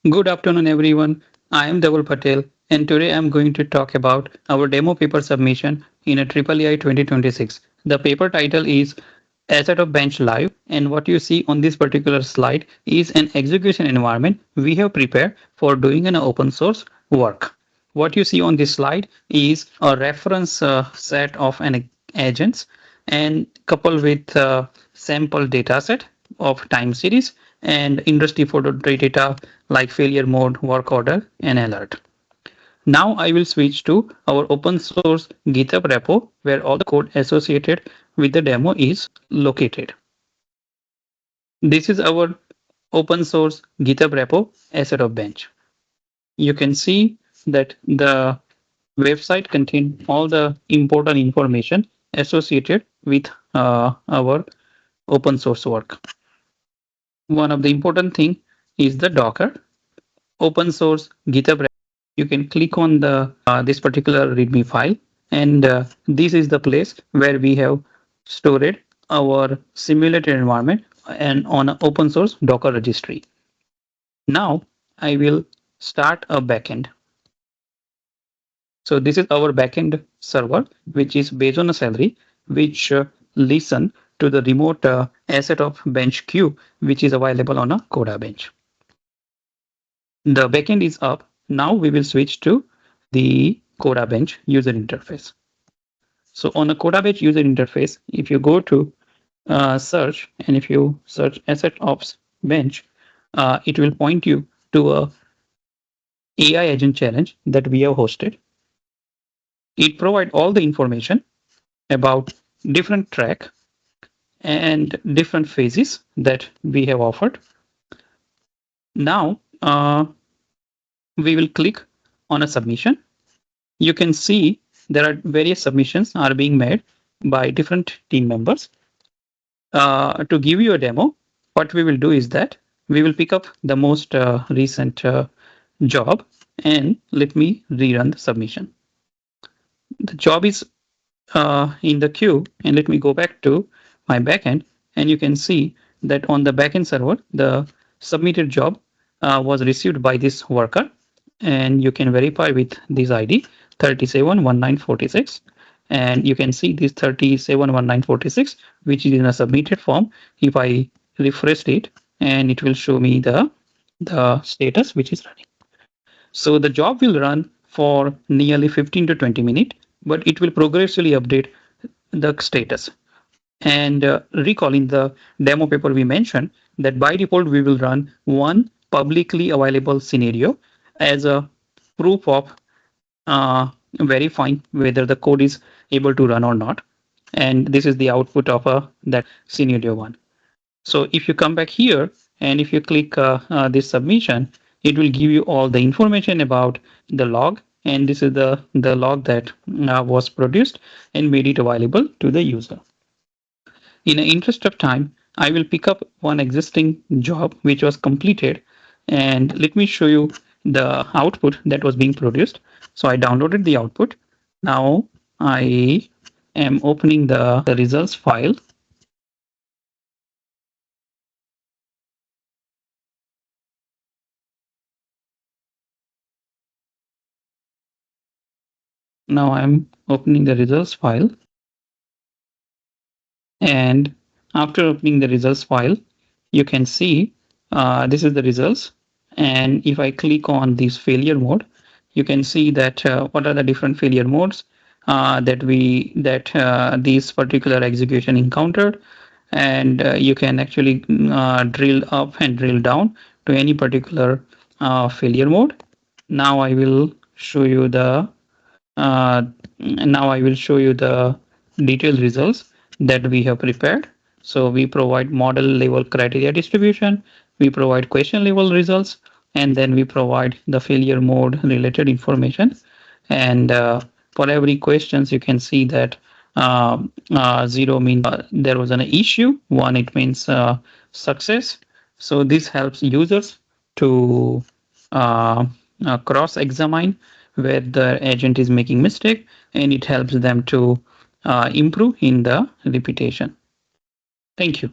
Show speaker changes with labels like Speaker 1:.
Speaker 1: Good afternoon, everyone. I am Dhaval Patel, and today I'm going to talk about our demo paper submission in a AAAI 2026. The paper title is AssetOpsBench-Live, and what you see on this particular slide is an execution environment we have prepared for doing an open source work. What you see on this slide is a reference set of an agents and coupled with sample data set of time series and industry photo data like failure mode, work order, and alert. Now I will switch to our open source GitHub repo where all the code associated with the demo is located. This is our open source GitHub repo asset of bench. You can see that the website contains all the important information associated with our open source work. One of the important thing is the Docker open source GitHub. You can click on the this particular README file, and this is the place where we have stored our simulated environment and on an open source Docker registry. Now I will start a backend. So this is our backend server, which is based on a salary, which listen to the remote asset of bench queue, which is available on a Coda bench. The backend is up. Now we will switch to the Coda bench user interface. So on a Coda bench user interface, if you go to search and if you search AssetOps bench, it will point you to a AI agent challenge that we have hosted. It provides all the information about different track and different phases that we have offered. Now we will click on a submission. You can see there are various submissions are being made by different team members. To give you a demo, what we will do is that we will pick up the most recent job and let me rerun the submission. The job is in the queue, and let me go back to my backend, and you can see that on the backend server, the submitted job was received by this worker, and you can verify with this ID 371946, and you can see this 371946, which is in a submitted form. If I refresh it, and it will show me the status which is running. So the job will run for nearly 15 to 20 minutes, but it will progressively update the status. And recall in the demo paper we mentioned that by default we will run one publicly available scenario as a proof of verifying whether the code is able to run or not. And this is the output of that scenario one. So if you come back here and if you click this submission, it will give you all the information about the log. And this is the log that was produced and made it available to the user. In the interest of time, I will pick up one existing job which was completed. And let me show you the output that was being produced. So I downloaded the output. Now I am opening the results file. Now I'm opening the results file. And after opening the results file, you can see this is the results. And if I click on this failure mode, you can see that what are the different failure modes that this particular execution encountered. And you can actually drill up and drill down to any particular failure mode. Now I will show you the detailed results that we have prepared. So we provide model level criteria distribution, we provide question level results, and then we provide the failure mode related information. And for every questions, you can see that 0 means there was an issue, 1 it means success. So this helps users to cross-examine where the agent is making mistake, and it helps them to improve in the repetition. Thank you.